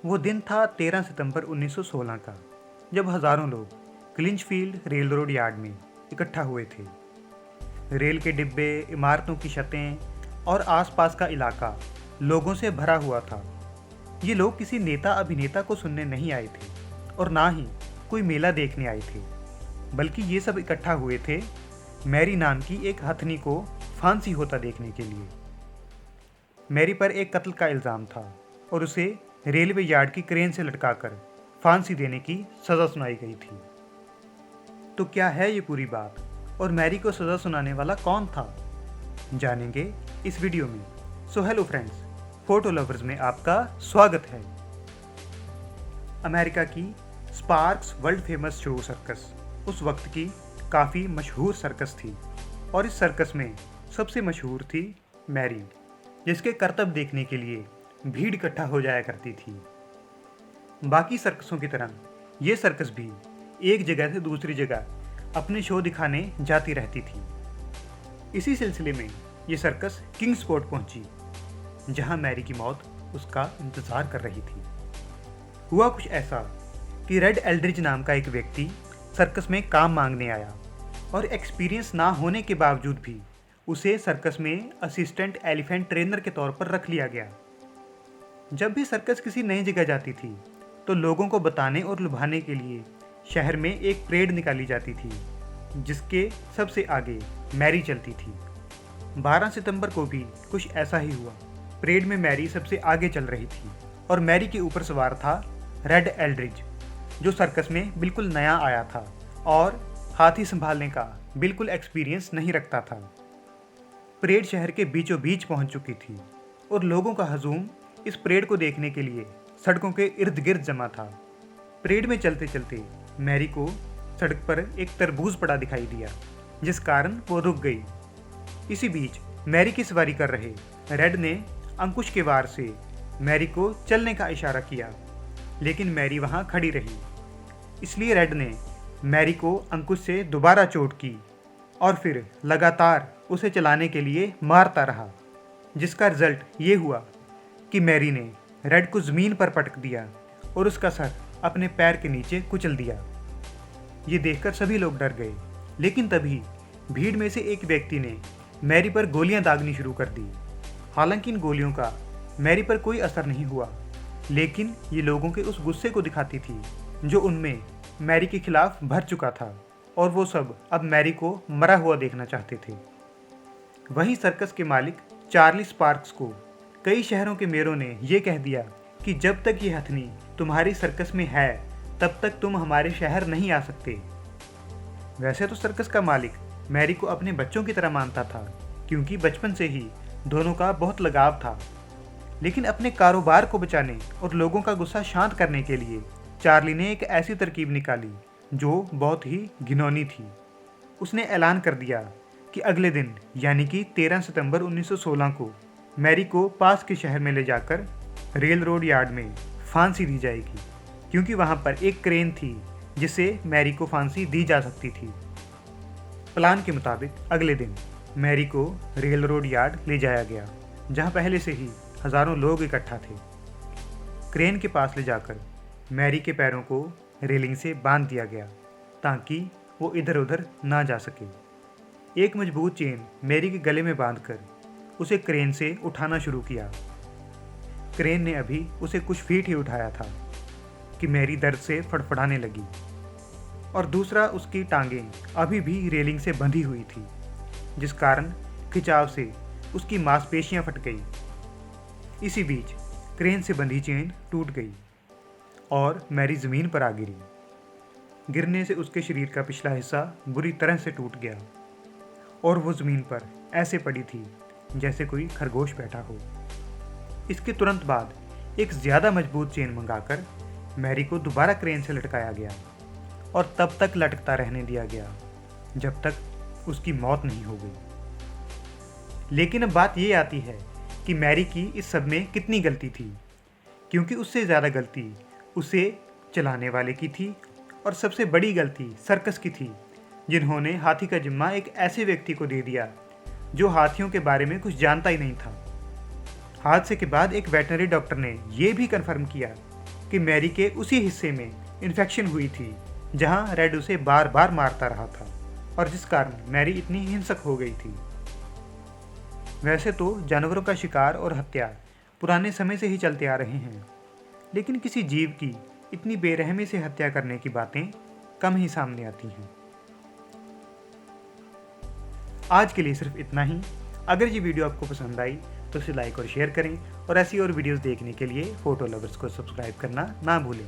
वो दिन था 13 सितंबर 1916 का, जब हजारों लोग क्लिंचफील्ड रेल रोड यार्ड में इकट्ठा हुए थे। रेल के डिब्बे, इमारतों की छतें और आसपास का इलाका लोगों से भरा हुआ था। ये लोग किसी नेता अभिनेता को सुनने नहीं आए थे और ना ही कोई मेला देखने आए थे, बल्कि ये सब इकट्ठा हुए थे मैरी नाम की एक हथनी को फांसी होता देखने के लिए। मैरी पर एक कत्ल का इल्ज़ाम था और उसे रेलवे यार्ड की क्रेन से लटकाकर फांसी देने की सज़ा सुनाई गई थी। तो क्या है ये पूरी बात और मैरी को सज़ा सुनाने वाला कौन था, जानेंगे इस वीडियो में। So hello friends, photo lovers में आपका स्वागत है। अमेरिका की sparks world famous show circus उस वक्त की काफ़ी मशहूर सर्कस थी और इस सर्कस में सबसे मशहूर थी मैरी, जिसके करतब देखने के लिए भीड़ इकट्ठा हो जाया करती थी। बाकी सर्कसों की तरह ये सर्कस भी एक जगह से दूसरी जगह अपने शो दिखाने जाती रहती थी। इसी सिलसिले में ये सर्कस किंग्सपोर्ट पहुंची, जहां मैरी की मौत उसका इंतज़ार कर रही थी। हुआ कुछ ऐसा कि रेड एल्ड्रिज नाम का एक व्यक्ति सर्कस में काम मांगने आया और एक्सपीरियंस ना होने के बावजूद भी उसे सर्कस में असिस्टेंट एलिफेंट ट्रेनर के तौर पर रख लिया गया। जब भी सर्कस किसी नई जगह जाती थी तो लोगों को बताने और लुभाने के लिए शहर में एक परेड निकाली जाती थी, जिसके सबसे आगे मैरी चलती थी। 12 सितंबर को भी कुछ ऐसा ही हुआ। परेड में मैरी सबसे आगे चल रही थी और मैरी के ऊपर सवार था रेड एल्ड्रिज, जो सर्कस में बिल्कुल नया आया था और हाथी संभालने का बिल्कुल एक्सपीरियंस नहीं रखता था। परेड शहर के बीचों बीच पहुंच चुकी थी और लोगों का हजूम इस परेड को देखने के लिए सड़कों के इर्द गिर्द जमा था। परेड में चलते चलते मैरी को सड़क पर एक तरबूज पड़ा दिखाई दिया, जिस कारण वो रुक गई। इसी बीच मैरी की सवारी कर रहे रेड ने अंकुश के वार से मैरी को चलने का इशारा किया, लेकिन मैरी वहां खड़ी रही। इसलिए रेड ने मैरी को अंकुश से दोबारा चोट की और फिर लगातार उसे चलाने के लिए मारता रहा, जिसका रिजल्ट ये हुआ कि मैरी ने रेड को ज़मीन पर पटक दिया और उसका सर अपने पैर के नीचे कुचल दिया। ये देखकर सभी लोग डर गए, लेकिन तभी भीड़ में से एक व्यक्ति ने मैरी पर गोलियां दागनी शुरू कर दी। हालांकि इन गोलियों का मैरी पर कोई असर नहीं हुआ, लेकिन ये लोगों के उस गुस्से को दिखाती थी जो उनमें मैरी के खिलाफ भर चुका था और वो सब अब मैरी को मरा हुआ देखना चाहते थे। वहीं सर्कस के मालिक चार्ली स्पार्क्स को कई शहरों के मेयरों ने यह कह दिया कि जब तक ये हथनी तुम्हारी सर्कस में है तब तक तुम हमारे शहर नहीं आ सकते। वैसे तो सर्कस का मालिक मैरी को अपने बच्चों की तरह मानता था, क्योंकि बचपन से ही दोनों का बहुत लगाव था। लेकिन अपने कारोबार को बचाने और लोगों का गुस्सा शांत करने के लिए चार्ली ने एक ऐसी तरकीब निकाली जो बहुत ही घिनौनी थी। उसने ऐलान कर दिया कि अगले दिन यानी कि 13 सितंबर 1916 को मैरी को पास के शहर में ले जाकर रेल रोड यार्ड में फांसी दी जाएगी, क्योंकि वहां पर एक क्रेन थी जिससे मैरी को फांसी दी जा सकती थी। प्लान के मुताबिक अगले दिन मैरी को रेल रोड यार्ड ले जाया गया, जहां पहले से ही हजारों लोग इकट्ठा थे। क्रेन के पास ले जाकर मैरी के पैरों को रेलिंग से बांध दिया गया ताकि वो इधर उधर ना जा सके। एक मजबूत चेन मैरी के गले में बांधकर उसे क्रेन से उठाना शुरू किया। क्रेन ने अभी उसे कुछ फीट ही उठाया था कि मैरी दर्द से फड़फड़ाने लगी और दूसरा उसकी टांगें अभी भी रेलिंग से बंधी हुई थी, जिस कारण खिंचाव से उसकी मांसपेशियां फट गई। इसी बीच क्रेन से बंधी चेन टूट गई और मैरी ज़मीन पर आ गिरी। गिरने से उसके शरीर का पिछला हिस्सा बुरी तरह से टूट गया और वो ज़मीन पर ऐसे पड़ी थी जैसे कोई खरगोश बैठा हो। इसके तुरंत बाद एक ज़्यादा मजबूत चेन मंगाकर मैरी को दोबारा क्रेन से लटकाया गया और तब तक लटकता रहने दिया गया जब तक उसकी मौत नहीं हो गई। लेकिन अब बात ये आती है कि मैरी की इस सब में कितनी गलती थी, क्योंकि उससे ज़्यादा गलती उसे चलाने वाले की थी और सबसे बड़ी गलती सर्कस की थी, जिन्होंने हाथी का जिम्मा एक ऐसे व्यक्ति को दे दिया जो हाथियों के बारे में कुछ जानता ही नहीं था। हादसे के बाद एक वेटनरी डॉक्टर ने यह भी कंफर्म किया कि मैरी के उसी हिस्से में इन्फेक्शन हुई थी जहां रेड उसे बार बार मारता रहा था और जिस कारण मैरी इतनी हिंसक हो गई थी। वैसे तो जानवरों का शिकार और हत्या पुराने समय से ही चलते आ रहे हैं, लेकिन किसी जीव की इतनी बेरहमी से हत्या करने की बातें कम ही सामने आती हैं। आज के लिए सिर्फ इतना ही। अगर ये वीडियो आपको पसंद आई तो इसे लाइक और शेयर करें और ऐसी और वीडियोस देखने के लिए फोटो लवर्स को सब्सक्राइब करना ना भूलें।